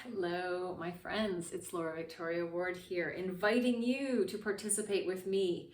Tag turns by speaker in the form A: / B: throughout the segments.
A: Hello, my friends. It's Laura Victoria Ward here, inviting you to participate with me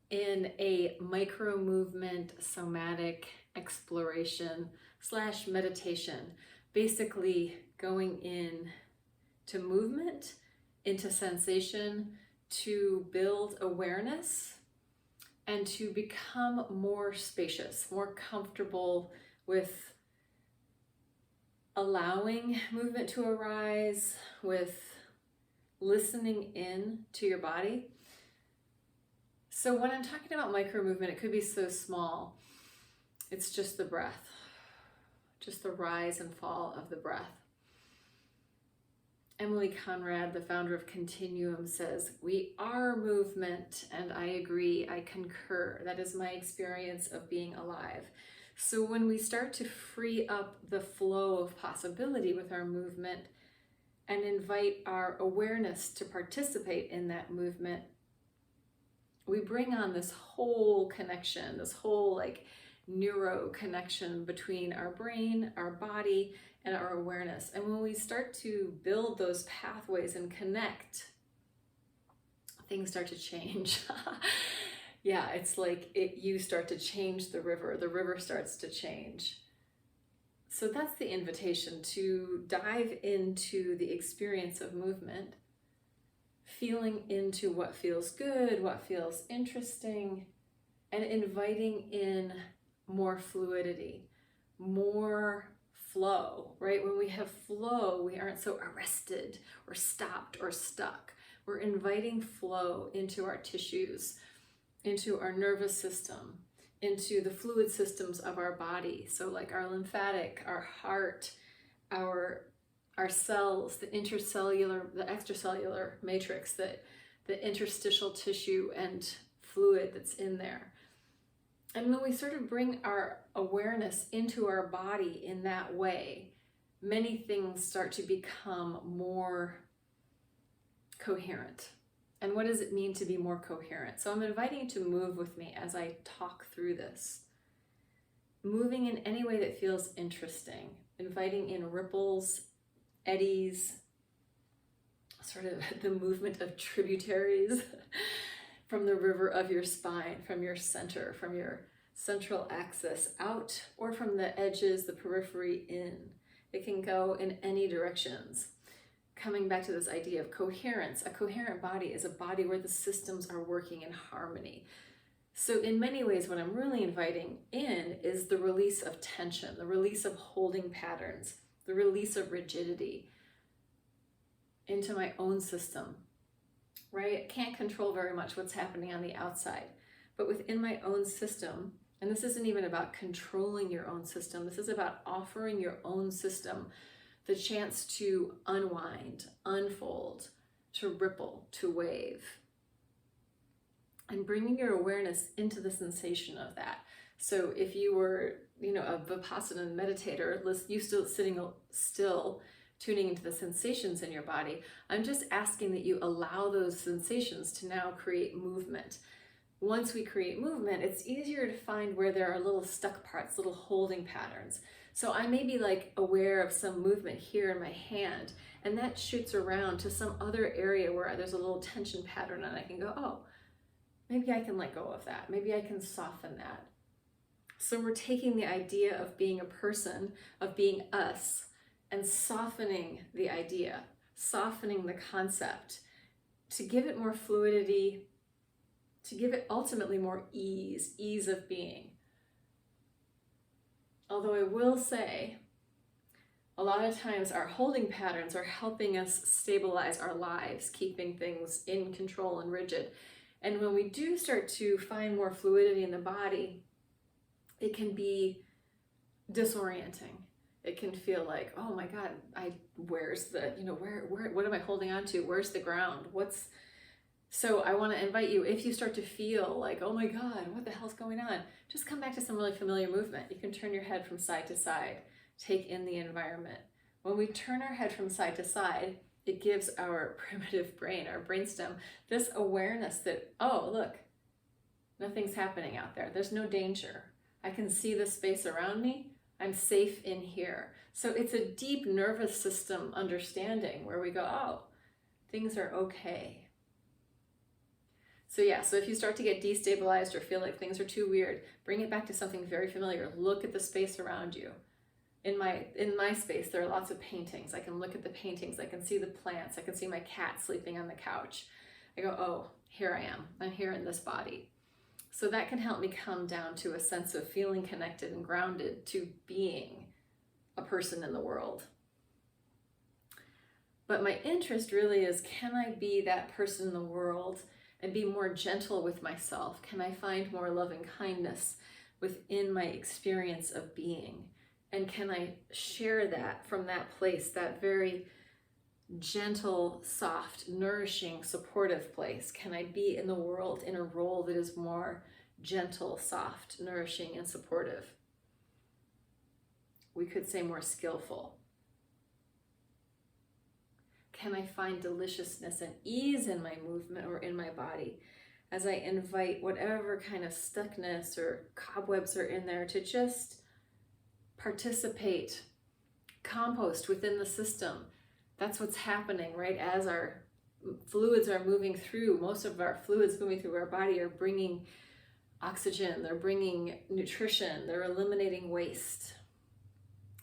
A: in a micro movement somatic exploration / meditation. Basically, going in to movement, into sensation, to build awareness, and to become more spacious, more comfortable with allowing movement to arise, with listening in to your body. So when I'm talking about micro movement, it could be so small. It's just the breath, just the rise and fall of the breath. Emily Conrad, the founder of Continuum, says, "We are movement," and I agree, I concur. That is my experience of being alive. So when we start to free up the flow of possibility with our movement and invite our awareness to participate in that movement, we bring on this whole connection, this whole neuro connection between our brain, our body, and our awareness. And when we start to build those pathways and connect, things start to change. Yeah, it's like you start to change the river starts to change. So that's the invitation, to dive into the experience of movement, feeling into what feels good, what feels interesting, and inviting in more fluidity, more flow, right? When we have flow, we aren't so arrested or stopped or stuck. We're inviting flow into our tissues, into our nervous system, into the fluid systems of our body. So like our lymphatic, our heart, our cells, the intercellular, the extracellular matrix, the interstitial tissue and fluid that's in there. And when we sort of bring our awareness into our body in that way, many things start to become more coherent. And what does it mean to be more coherent? So I'm inviting you to move with me as I talk through this. Moving in any way that feels interesting, inviting in ripples, eddies, sort of the movement of tributaries from the river of your spine, from your center, from your central axis out, or from the edges, the periphery in. It can go in any directions. Coming back to this idea of coherence, a coherent body is a body where the systems are working in harmony. So in many ways, what I'm really inviting in is the release of tension, the release of holding patterns, the release of rigidity into my own system, right? I can't control very much what's happening on the outside, but within my own system, and this isn't even about controlling your own system, this is about offering your own system the chance to unwind, unfold, to ripple, to wave, and bringing your awareness into the sensation of that. So if you were, a Vipassana meditator, used to sitting still, tuning into the sensations in your body, I'm just asking that you allow those sensations to now create movement. Once we create movement, it's easier to find where there are little stuck parts, little holding patterns. So I may be aware of some movement here in my hand, and that shoots around to some other area where there's a little tension pattern, and I can go, oh, maybe I can let go of that. Maybe I can soften that. So we're taking the idea of being a person, of being us, and softening the idea, softening the concept, to give it more fluidity, to give it ultimately more ease of being. Although I will say, a lot of times our holding patterns are helping us stabilize our lives, keeping things in control and rigid. And when we do start to find more fluidity in the body, it can be disorienting. It can feel like, oh my God, where's the, what am I holding on to? Where's the ground? So I want to invite you, if you start to feel like, oh my God, what the hell's going on? Just come back to some really familiar movement. You can turn your head from side to side, take in the environment. When we turn our head from side to side, it gives our primitive brain, our brainstem, this awareness that, oh, look, nothing's happening out there. There's no danger. I can see the space around me. I'm safe in here. So it's a deep nervous system understanding where we go, oh, things are okay. So yeah, so if you start to get destabilized or feel like things are too weird, bring it back to something very familiar. Look at the space around you. In my space, there are lots of paintings. I can look at the paintings. I can see the plants. I can see my cat sleeping on the couch. I go, oh, here I am. I'm here in this body. So that can help me come down to a sense of feeling connected and grounded to being a person in the world. But my interest really is, can I be that person in the world and be more gentle with myself? Can I find more loving kindness within my experience of being? And can I share that from that place, that very gentle, soft, nourishing, supportive place? Can I be in the world in a role that is more gentle, soft, nourishing, and supportive? We could say more skillful. Can I find deliciousness and ease in my movement or in my body as I invite whatever kind of stuckness or cobwebs are in there to just participate, compost within the system? That's what's happening, right? As our fluids are moving through, most of our fluids moving through our body are bringing oxygen, they're bringing nutrition, they're eliminating waste.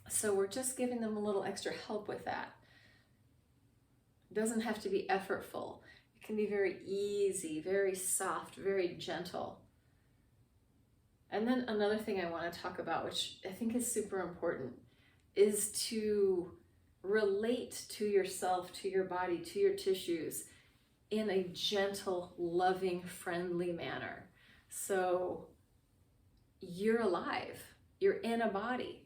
A: So we're just giving them a little extra help with that. It doesn't have to be effortful. It can be very easy, very soft, very gentle. And then another thing I want to talk about, which I think is super important, is to relate to yourself, to your body, to your tissues in a gentle, loving, friendly manner. So you're alive, you're in a body.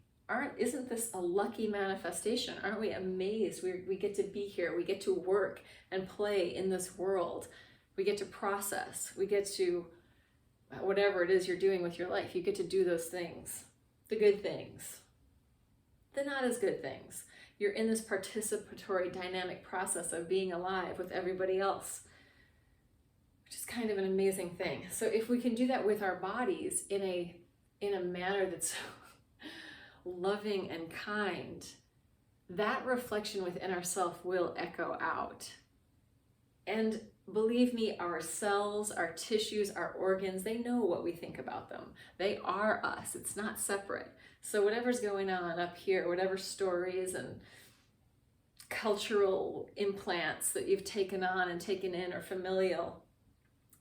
A: Isn't this a lucky manifestation? Aren't we amazed? We get to be here, we get to work and play in this world. We get to process, we get to, whatever it is you're doing with your life, you get to do those things, the good things, the not as good things. You're in this participatory, dynamic process of being alive with everybody else, which is kind of an amazing thing. So if we can do that with our bodies in a manner that's loving and kind, that reflection within ourselves will echo out. And believe me, our cells, our tissues, our organs, they know what we think about them. They are us. It's not separate. So whatever's going on up here, whatever stories and cultural implants that you've taken on and taken in or familial,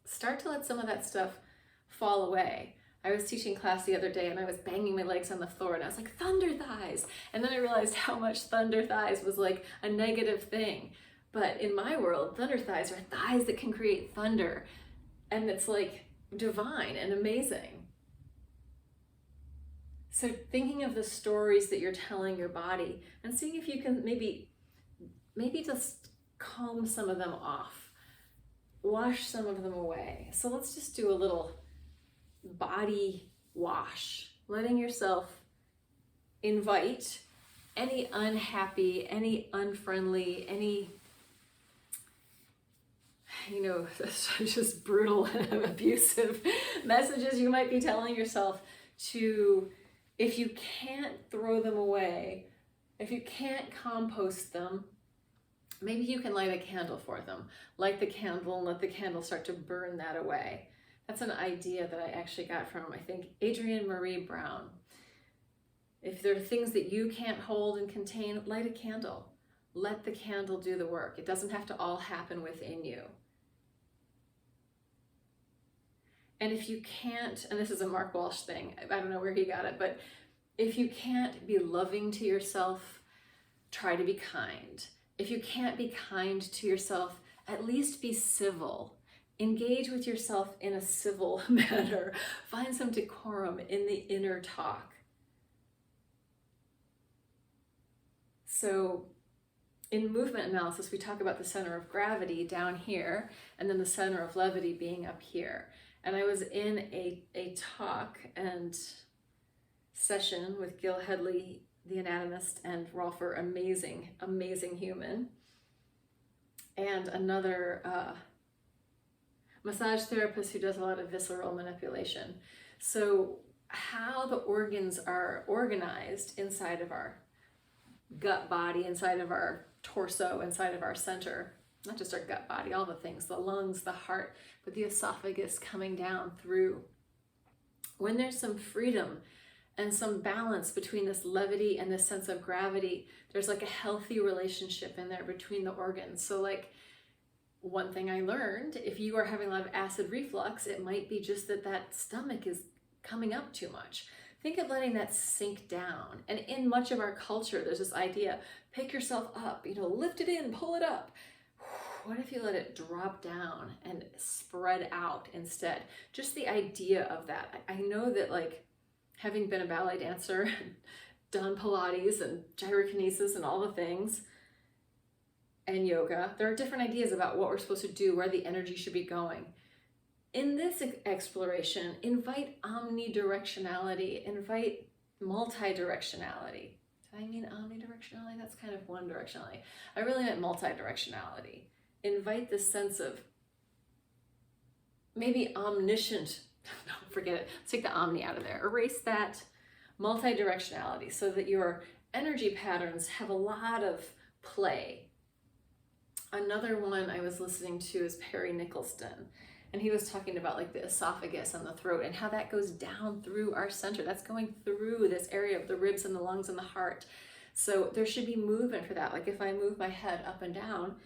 A: start to let some of that stuff fall away. I was teaching class the other day and I was banging my legs on the floor and I was like, thunder thighs. And then I realized how much thunder thighs was like a negative thing. But in my world, thunder thighs are thighs that can create thunder. And it's like divine and amazing. So thinking of the stories that you're telling your body and seeing if you can maybe just calm some of them off, wash some of them away. So let's just do a little body wash, letting yourself invite any unhappy, any unfriendly, any, just brutal and abusive messages you might be telling yourself to, if you can't throw them away, if you can't compost them, maybe you can light a candle for them. Light the candle and let the candle start to burn that away. That's an idea that I actually got from, I think, Adrienne Marie Brown. If there are things that you can't hold and contain, light a candle. Let the candle do the work. It doesn't have to all happen within you. And if you can't, and this is a Mark Walsh thing, I don't know where he got it, but if you can't be loving to yourself, try to be kind. If you can't be kind to yourself, at least be civil. Engage with yourself in a civil manner. Find some decorum in the inner talk. So in movement analysis, we talk about the center of gravity down here, and then the center of levity being up here. And I was in a talk and session with Gil Headley, the anatomist, and Rolfer, amazing, amazing human, and another massage therapist who does a lot of visceral manipulation. So how the organs are organized inside of our gut body, inside of our torso, inside of our center. Not just our gut body, all the things, the lungs, the heart, but the esophagus coming down through. When there's some freedom and some balance between this levity and this sense of gravity, there's like a healthy relationship in there between the organs. So like, one thing I learned, if you are having a lot of acid reflux, it might be just that stomach is coming up too much. Think of letting that sink down. And in much of our culture, there's this idea, pick yourself up, lift it in, pull it up. What if you let it drop down and spread out instead? Just the idea of that. I know that, like, having been a ballet dancer, done Pilates and gyrokinesis and all the things, and yoga, there are different ideas about what we're supposed to do, where the energy should be going. In this exploration, invite omnidirectionality, invite multi-directionality. Did I mean omnidirectionality? That's kind of one directionality. I really meant multi-directionality. Invite this sense of maybe omniscient, no, forget it, let's take the omni out of there, erase that, multi-directionality, so that your energy patterns have a lot of play. Another one I was listening to is Perry Nicholson, and he was talking about like the esophagus and the throat and how that goes down through our center. That's going through this area of the ribs and the lungs and the heart. So there should be movement for that. Like if I move my head up and down,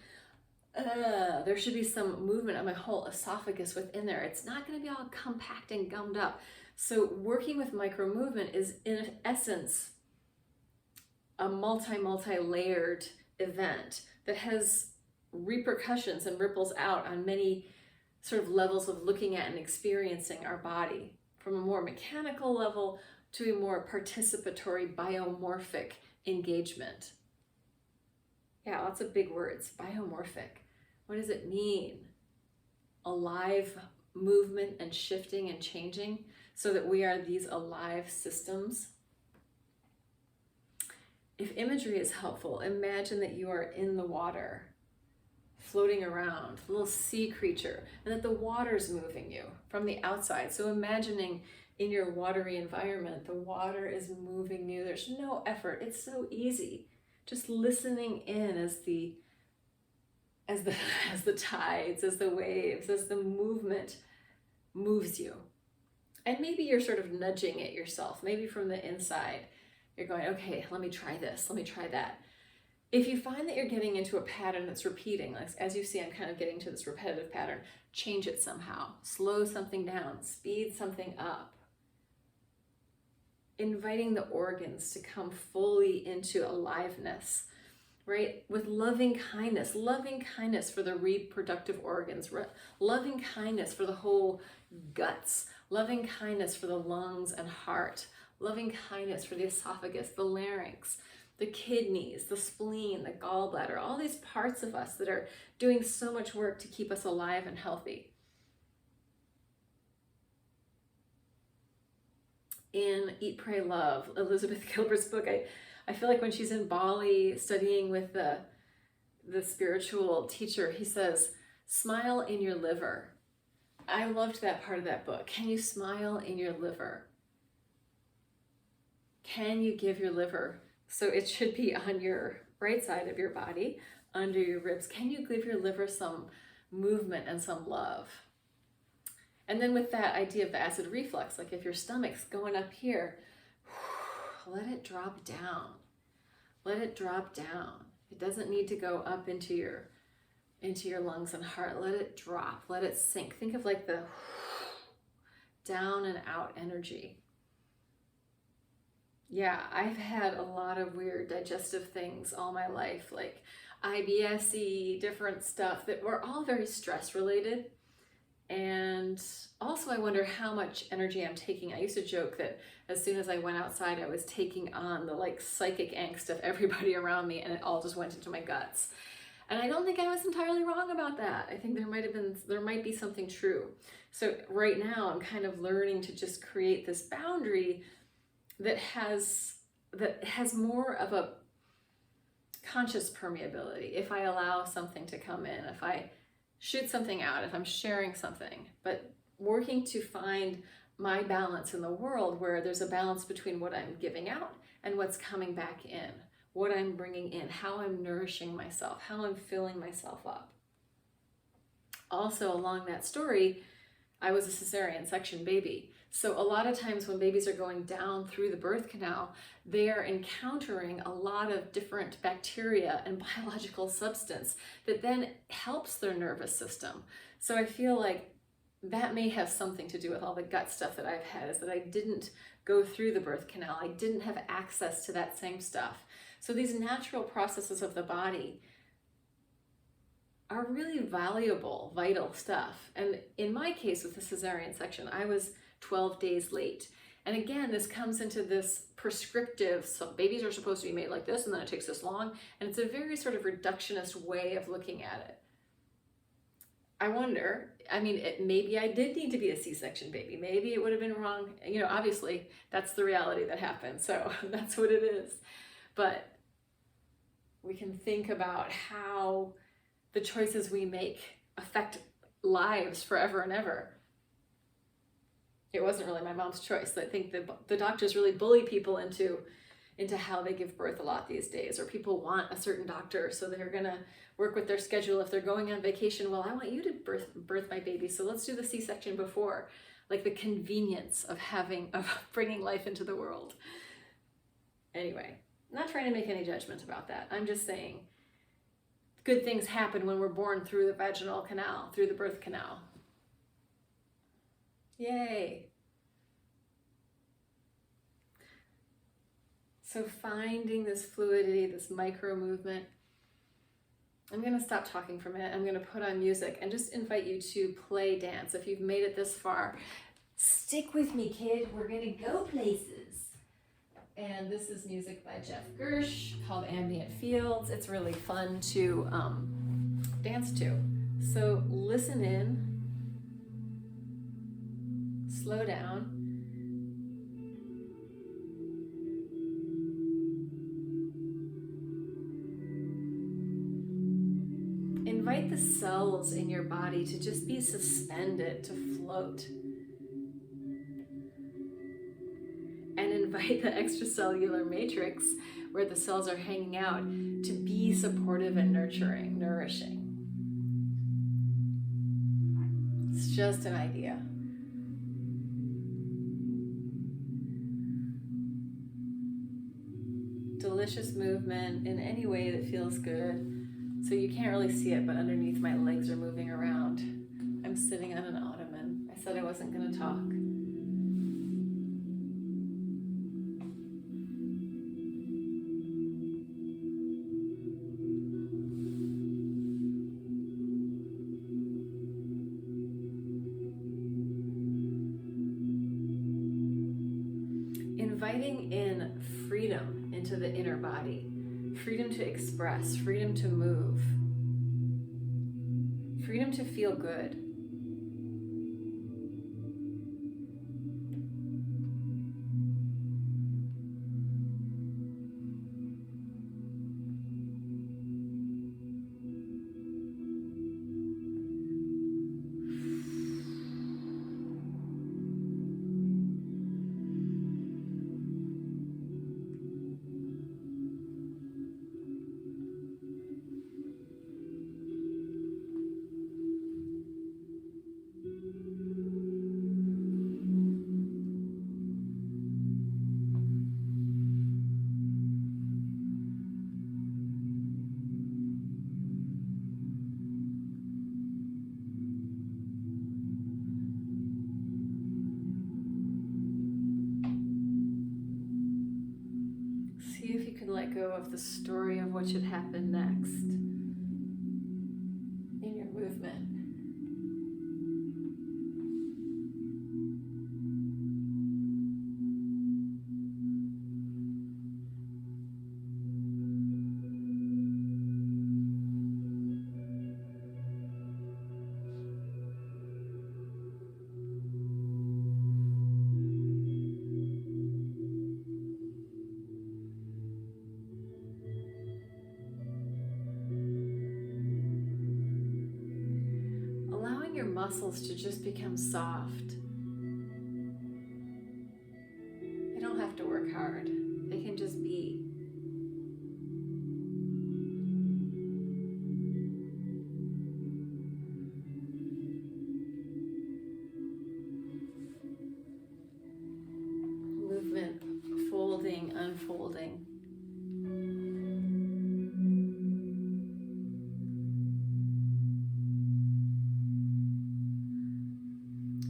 A: there should be some movement of my whole esophagus within there. It's not going to be all compact and gummed up. So working with micro movement is in essence a multi-layered event that has repercussions and ripples out on many sort of levels of looking at and experiencing our body, from a more mechanical level to a more participatory biomorphic engagement. Yeah, lots of big words. Biomorphic. What does it mean? Alive movement and shifting and changing, so that we are these alive systems. If imagery is helpful, imagine that you are in the water, floating around, a little sea creature, and that the water's moving you from the outside. So imagining in your watery environment, the water is moving you. There's no effort. It's so easy. Just listening in as the tides, as the waves, as the movement moves you. And maybe you're sort of nudging it yourself. Maybe from the inside, you're going, okay, let me try this, let me try that. If you find that you're getting into a pattern that's repeating, like as you see, I'm kind of getting to this repetitive pattern, change it somehow. Slow something down, speed something up. Inviting the organs to come fully into aliveness, right? With loving kindness for the reproductive organs, loving kindness for the whole guts, loving kindness for the lungs and heart, loving kindness for the esophagus, the larynx, the kidneys, the spleen, the gallbladder, all these parts of us that are doing so much work to keep us alive and healthy. In Eat, Pray, Love, Elizabeth Gilbert's book, I feel like when she's in Bali studying with the spiritual teacher, he says, smile in your liver. I loved that part of that book. Can you smile in your liver? Can you give your liver, so it should be on your right side of your body, under your ribs, can you give your liver some movement and some love? And then with that idea of the acid reflux, like if your stomach's going up here, let it drop down. Let it drop down. It doesn't need to go up into your lungs and heart. Let it drop, let it sink. Think of like the down and out energy. Yeah, I've had a lot of weird digestive things all my life, like IBS-y, different stuff that were all very stress related. And also I wonder how much energy I'm taking. I used to joke that as soon as I went outside, I was taking on the like psychic angst of everybody around me, and it all just went into my guts. And I don't think I was entirely wrong about that. I think there might be something true. So right now I'm kind of learning to just create this boundary that has more of a conscious permeability. If I allow something to come in, if I shoot something out, if I'm sharing something, but working to find my balance in the world, where there's a balance between what I'm giving out and what's coming back in, what I'm bringing in, how I'm nourishing myself, how I'm filling myself up. Also, along that story, I was a cesarean section baby. So a lot of times when babies are going down through the birth canal, they are encountering a lot of different bacteria and biological substance that then helps their nervous system. So I feel like that may have something to do with all the gut stuff that I've had, is that I didn't go through the birth canal. I didn't have access to that same stuff. So these natural processes of the body are really valuable, vital stuff. And in my case with the cesarean section, I was 12 days late. And again, this comes into this prescriptive, so babies are supposed to be made like this, and then it takes this long. And it's a very sort of reductionist way of looking at it. I wonder, I mean, maybe I did need to be a C-section baby. Maybe it would have been wrong. You know, obviously that's the reality that happened. So that's what it is. But we can think about how the choices we make affect lives forever and ever. It wasn't really my mom's choice. I think the doctors really bully people into how they give birth a lot these days, or people want a certain doctor, so they're gonna work with their schedule. If they're going on vacation, well, I want you to birth my baby, so let's do the C-section before. Like the convenience of bringing life into the world. Anyway, not trying to make any judgment about that. I'm just saying good things happen when we're born through the vaginal canal, through the birth canal. Yay. So finding this fluidity, this micro movement. I'm going to stop talking for a minute. I'm going to put on music and just invite you to play dance. If you've made it this far, stick with me, kid. We're going to go places. And this is music by Jeff Gersh called Ambient Fields. It's really fun to dance to. So listen in, slow down. Invite the cells in your body to just be suspended, to float. And invite the extracellular matrix, where the cells are hanging out, to be supportive and nurturing, nourishing. It's just an idea. Delicious movement in any way that feels good. So you can't really see it, but underneath my legs are moving around. I'm sitting on an ottoman. I said I wasn't going to talk. Inviting in freedom into the inner body. Freedom to express, freedom to move, freedom to feel good. See if you can let go of the story of what should happen next in your movement. Your muscles to just become soft. They don't have to work hard. They can just be. movement, folding, unfolding.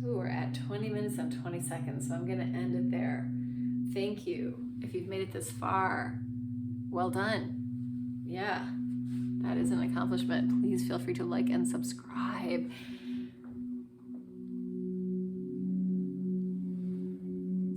A: Ooh, we're at 20 minutes and 20 seconds, so I'm going to end it there. Thank you. If you've made it this far, well done. Yeah, that is an accomplishment. Please feel free to like and subscribe.